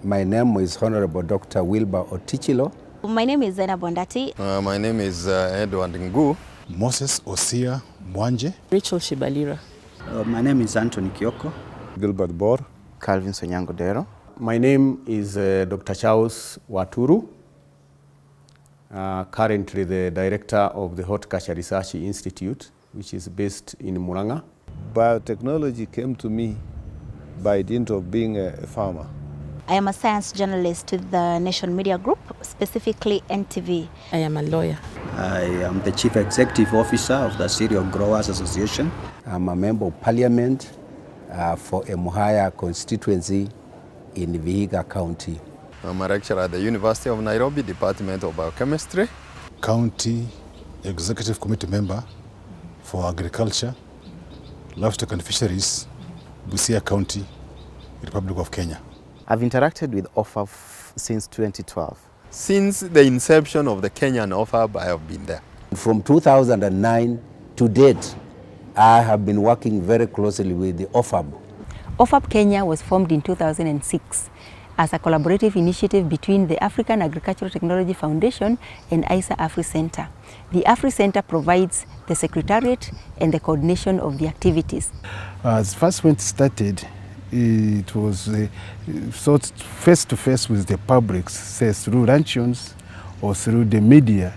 My name is Honorable Dr. Wilbur Otichilo. My name is Zena Bondati. My name is Edward Ngu. Moses Osia Mwanje. Rachel Shibalira. My name is Anthony Kioko. Gilbert Bor. Calvin Sonyangodero. My name is Dr. Charles Waturu, currently the director of the Horticulture Research Institute, which is based in Muranga. Biotechnology came to me by dint of being a farmer. I am a science journalist with the Nation Media Group, specifically NTV. I am a lawyer. I am the Chief Executive Officer of the Cereal Growers Association. I'm a member of parliament for Emuhaya constituency in Vihiga County. I'm a lecturer at the University of Nairobi, Department of Biochemistry. County Executive Committee member for Agriculture, Livestock and Fisheries, Busia County, Republic of Kenya. I've interacted with Ofab since 2012. Since the inception of the Kenyan Ofab, I have been there. From 2009 to date, I have been working very closely with the Ofab. Ofab Kenya was formed in 2006 as a collaborative initiative between the African Agricultural Technology Foundation and ISA AfriCenter. The AfriCenter provides the secretariat and the coordination of the activities. As first when it started, it was sort face-to-face with the public, say through luncheons or through the media,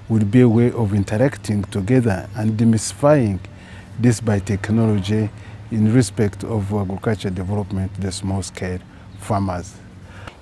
would be a way of interacting together and demystifying this biotechnology in respect of agriculture development, the small-scale farmers.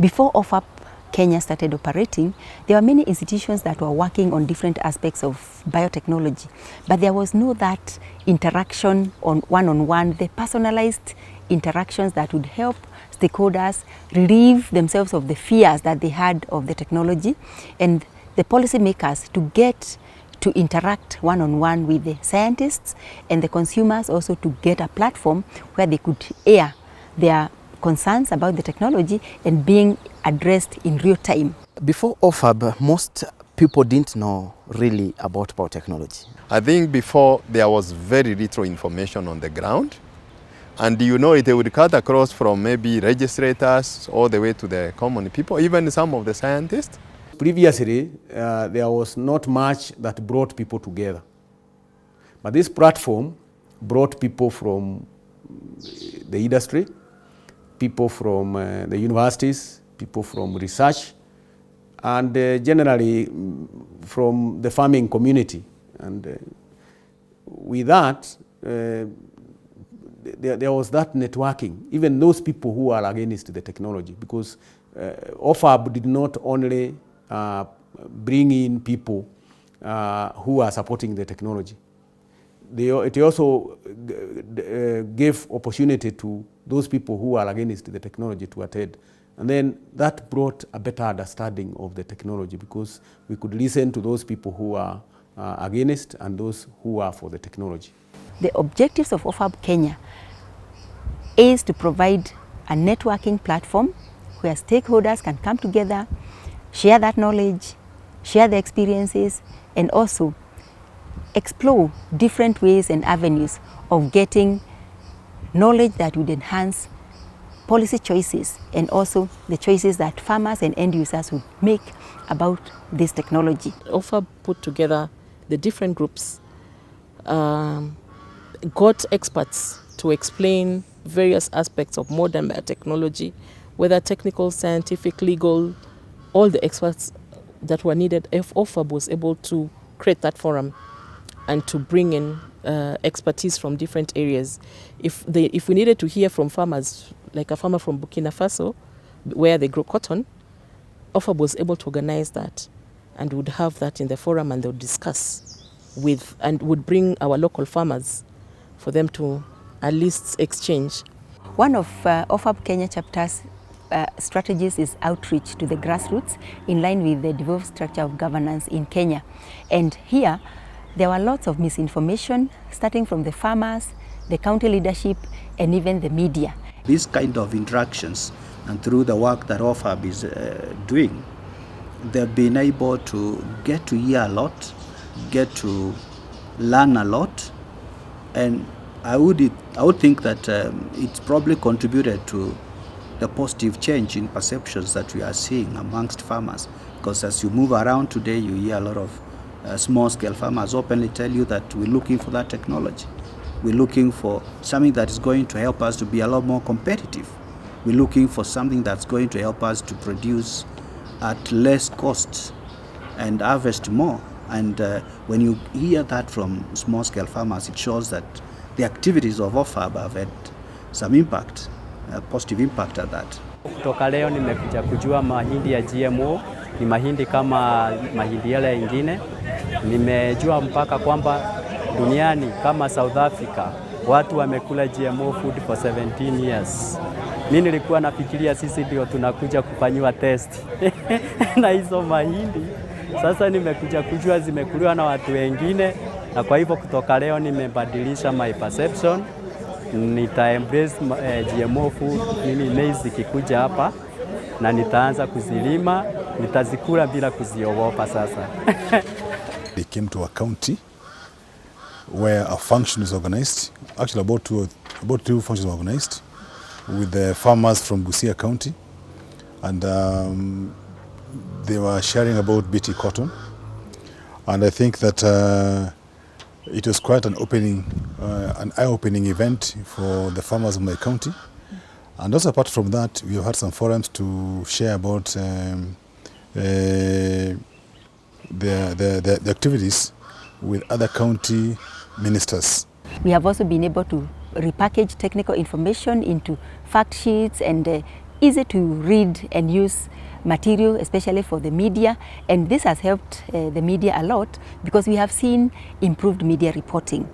Before Ofab Kenya started operating, there were many institutions that were working on different aspects of biotechnology, but there was no that interaction on one-on-one, the personalized interactions that would help stakeholders relieve themselves of the fears that they had of the technology, and the policymakers to get to interact one-on-one with the scientists, and the consumers also to get a platform where they could air their concerns about the technology and being addressed in real time. Before Ofab, most people didn't know really about biotechnology. I think before there was very little information on the ground. And you know, it would cut across from maybe registrators all the way to the common people, even some of the scientists. Previously, there was not much that brought people together. But this platform brought people from the industry, people from the universities, people from research, and generally from the farming community. And with that, there was that networking, even those people who are against the technology, because Ofab did not only bring in people who are supporting the technology. It also gave opportunity to those people who are against the technology to attend. And then that brought a better understanding of the technology, because we could listen to those people who are against and those who are for the technology. The objectives of Ofab Kenya is to provide a networking platform where stakeholders can come together, share that knowledge, share their experiences, and also explore different ways and avenues of getting knowledge that would enhance policy choices and also the choices that farmers and end users would make about this technology. Ofab put together the different groups, got experts to explain various aspects of modern biotechnology, whether technical, scientific, legal, all the experts that were needed. If Ofab was able to create that forum and to bring in expertise from different areas. If we needed to hear from farmers, like a farmer from Burkina Faso, where they grow cotton, Ofab was able to organize that and would have that in the forum, and they would discuss with, and would bring our local farmers for them to at least exchange. One of Ofab Kenya chapter's strategies is outreach to the grassroots in line with the devolved structure of governance in Kenya. And here, there were lots of misinformation, starting from the farmers, the county leadership, and even the media. These kind of interactions, and through the work that Ofab is doing, they've been able to get to hear a lot, get to learn a lot, and I would think that it's probably contributed to the positive change in perceptions that we are seeing amongst farmers. Because as you move around today, you hear a lot of small-scale farmers openly tell you that we're looking for that technology. We're looking for something that is going to help us to be a lot more competitive. We're looking for something that's going to help us to produce at less cost and harvest more. And when you hear that from small-scale farmers, it shows that the activities of Ofab have had some impact, a positive impact at that. Kutoka leo nimekuja kujua mahindi ya GMO ni mahindi kama mahindi yale ingine. Nimejua mpaka kwamba duniani kama South Africa watu wamekula GMO food for 17 years. Mimi nilikuwa nafikiria sisi ndio tunakuja kufanyiwa test na hizo mahindi. Sasa nimekuja kujua zimekuliwa na watu wengine, na kwa hivyo kutoka leo nimebadilisha my perception. Nita embrace GMO food mimi maize ikikuja hapa, na nitaanza kuzilima, nitazikula bila kuziogopa sasa. They came to a county where a function is organized. Actually, about two functions were organized with the farmers from Busia County, and they were sharing about BT cotton. And I think that it was quite an eye-opening event for the farmers of my county. And also apart from that, we have had some forums to share about the activities with other county ministers. We have also been able to repackage technical information into fact sheets and easy to read and use material, especially for the media. And this has helped the media a lot because we have seen improved media reporting.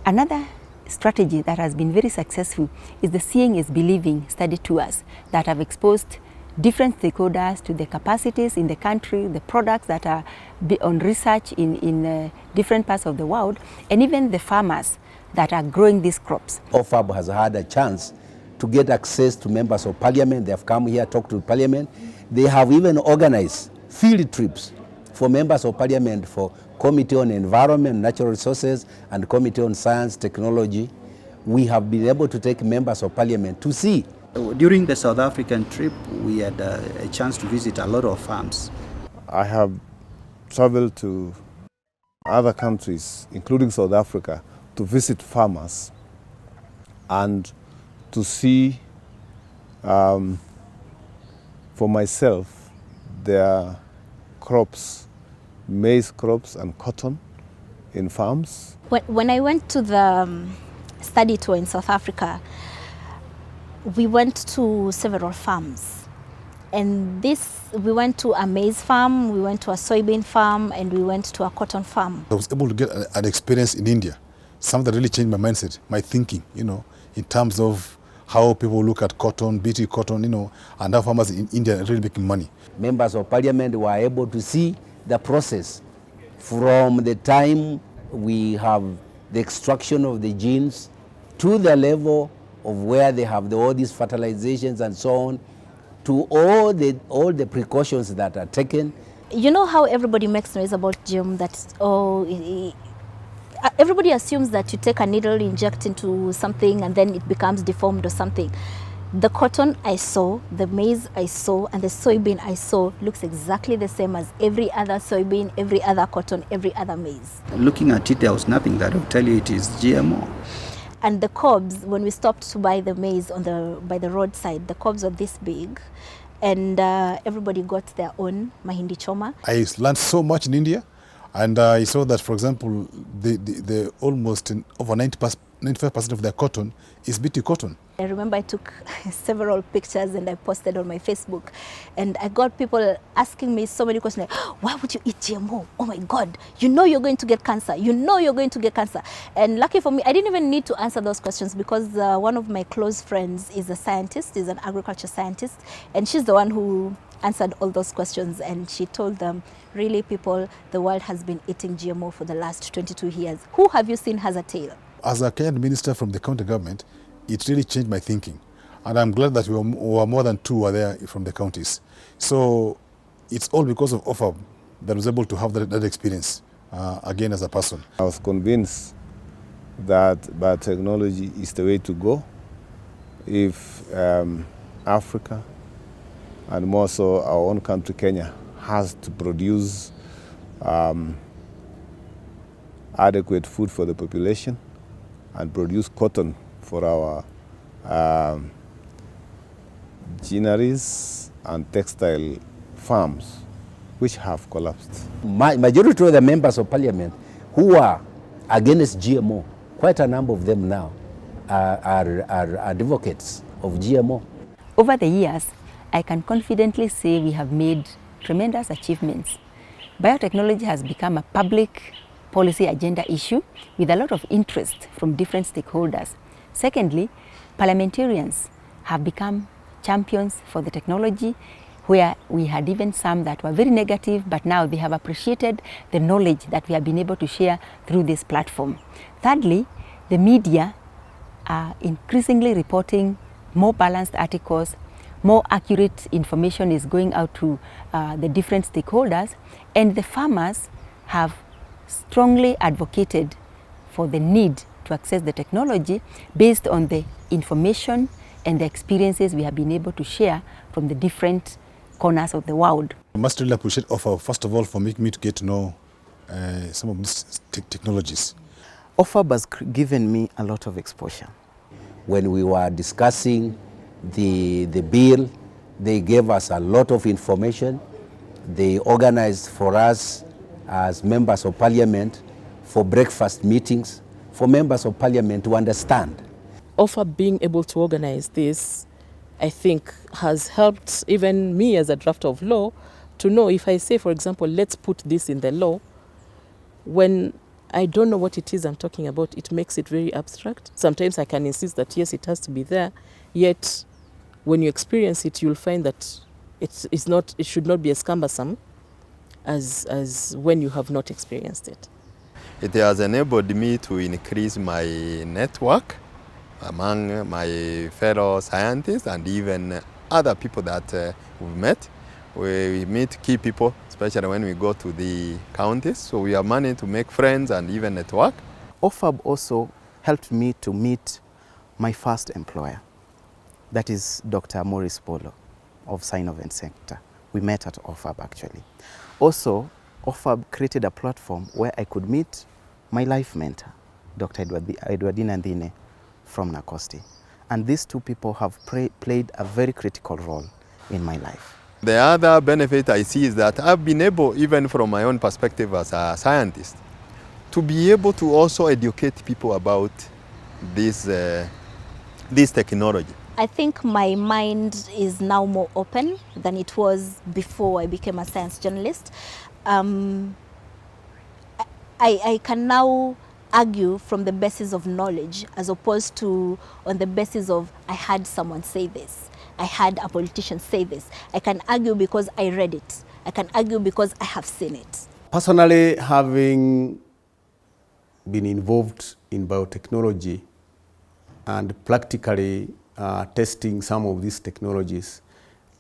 Another strategy that has been very successful is the Seeing is Believing study tours that have exposed different stakeholders to the capacities in the country, the products that are on research in different parts of the world, and even the farmers that are growing these crops. Ofab has had a chance to get access to members of parliament. They have come here, talked to parliament. They have even organized field trips for members of parliament for Committee on Environment, Natural Resources, and Committee on Science, Technology. We have been able to take members of parliament to see. During the South African trip, we had a chance to visit a lot of farms. I have traveled to other countries, including South Africa, to visit farmers and to see for myself their crops, maize crops and cotton in farms. When I went to the study tour in South Africa, we went to several farms. And we went to a maize farm, we went to a soybean farm, and we went to a cotton farm. I was able to get an experience in India, something that really changed my mindset, my thinking, in terms of how people look at cotton, BT cotton, and how farmers in India are really making money. Members of parliament were able to see the process from the time we have the extraction of the genes to the level of where they have all these fertilizations and so on, to all the precautions that are taken. You know how everybody makes noise about GM, that everybody assumes that you take a needle, inject into something, and then it becomes deformed or something. The cotton I saw, the maize I saw, and the soybean I saw looks exactly the same as every other soybean, every other cotton, every other maize. Looking at it, there was nothing that would tell you it is GMO. And the cobs, when we stopped to buy the maize by the roadside, the cobs were this big, and everybody got their own mahindi choma. I learned so much in India, and I saw that, for example, the almost over 95% of their cotton is BT cotton. I remember I took several pictures and I posted on my Facebook, and I got people asking me so many questions like, why would you eat GMO? Oh my God, you know you're going to get cancer. You know you're going to get cancer. And lucky for me, I didn't even need to answer those questions because one of my close friends is a scientist, is an agriculture scientist, and she's the one who answered all those questions, and she told them, really people, the world has been eating GMO for the last 22 years. Who have you seen has a tail? As a Kenyan minister from the county government, it really changed my thinking. And I'm glad that we were more than two were there from the counties. So it's all because of Ofab that I was able to have that experience again as a person. I was convinced that biotechnology is the way to go if Africa, and more so our own country, Kenya, has to produce adequate food for the population and produce cotton for our ginneries and textile farms, which have collapsed. Majority of the members of parliament who are against GMO, quite a number of them now are advocates of GMO. Over the years, I can confidently say we have made tremendous achievements. Biotechnology has become a public policy agenda issue with a lot of interest from different stakeholders. Secondly, parliamentarians have become champions for the technology, where we had even some that were very negative, but now they have appreciated the knowledge that we have been able to share through this platform. Thirdly, the media are increasingly reporting more balanced articles, more accurate information is going out to the different stakeholders, and the farmers have strongly advocated for the need to access the technology based on the information and the experiences we have been able to share from the different corners of the world. I must really appreciate Ofab, first of all, for making me to get to know some of these technologies. Ofab has given me a lot of exposure. When we were discussing the bill, they gave us a lot of information. They organized for us as members of parliament for breakfast meetings for members of parliament to understand. Ofab being able to organize this, I think, has helped even me as a drafter of law to know if I say, for example, let's put this in the law, when I don't know what it is I'm talking about, it makes it very abstract. Sometimes I can insist that yes, it has to be there, yet when you experience it, you'll find that it should not be as cumbersome as when you have not experienced it. It has enabled me to increase my network among my fellow scientists and even other people that we've met. We meet key people, especially when we go to the counties. So we are managed to make friends and even network. Ofab also helped me to meet my first employer. That is Dr. Maurice Polo of Sinoven Sector. We met at Ofab actually. Also, Ofab created a platform where I could meet my life mentor, Dr. Edwardina Ndine from Nakosti. And these two people have played a very critical role in my life. The other benefit I see is that I've been able, even from my own perspective as a scientist, to be able to also educate people about this technology. I think my mind is now more open than it was before I became a science journalist. I can now argue from the basis of knowledge as opposed to on the basis of I had someone say this, I had a politician say this. I can argue because I read it. I can argue because I have seen it. Personally, having been involved in biotechnology and practically testing some of these technologies,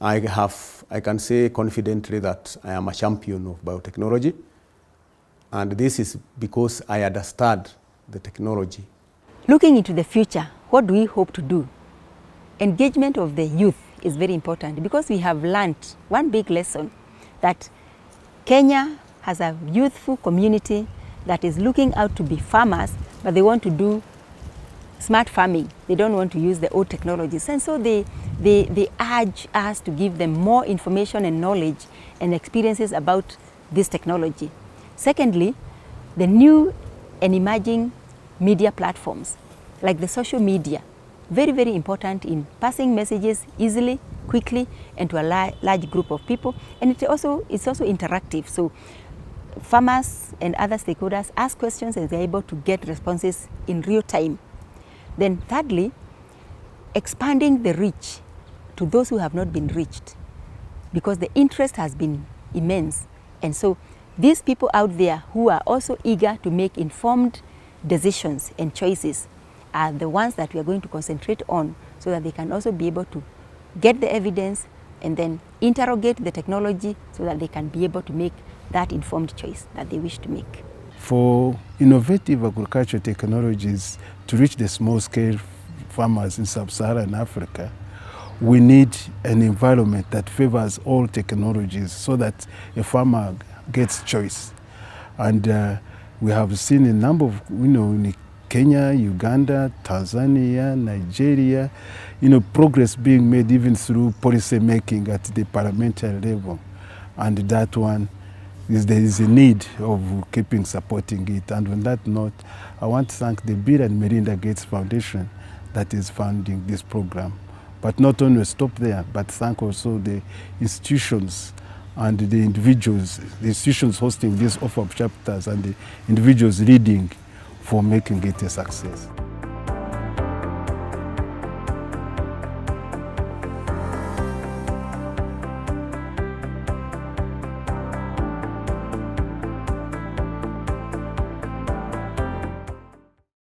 I can say confidently that I am a champion of biotechnology. And this is because I understand the technology. Looking into the future, what do we hope to do? Engagement of the youth is very important because we have learned one big lesson that Kenya has a youthful community that is looking out to be farmers, but they want to do smart farming. They don't want to use the old technologies. And so they urge us to give them more information and knowledge and experiences about this technology. Secondly, the new and emerging media platforms, like the social media, very, very important in passing messages easily, quickly, and to a large group of people. And it's also interactive. So farmers and other stakeholders ask questions and they're able to get responses in real time. Then thirdly, expanding the reach to those who have not been reached, because the interest has been immense. And so these people out there who are also eager to make informed decisions and choices are the ones that we are going to concentrate on so that they can also be able to get the evidence and then interrogate the technology so that they can be able to make that informed choice that they wish to make. For innovative agricultural technologies to reach the small-scale farmers in sub-Saharan Africa, we need an environment that favors all technologies so that a farmer gets choice. And we have seen a number of, in Kenya, Uganda, Tanzania, Nigeria, progress being made even through policy making at the parliamentary level. And that one, there is a need of keeping supporting it. And on that note, I want to thank the Bill and Melinda Gates Foundation that is funding this program. But not only stop there, but thank also the institutions and the individuals, the institutions hosting these Ofab chapters and the individuals leading for making it a success.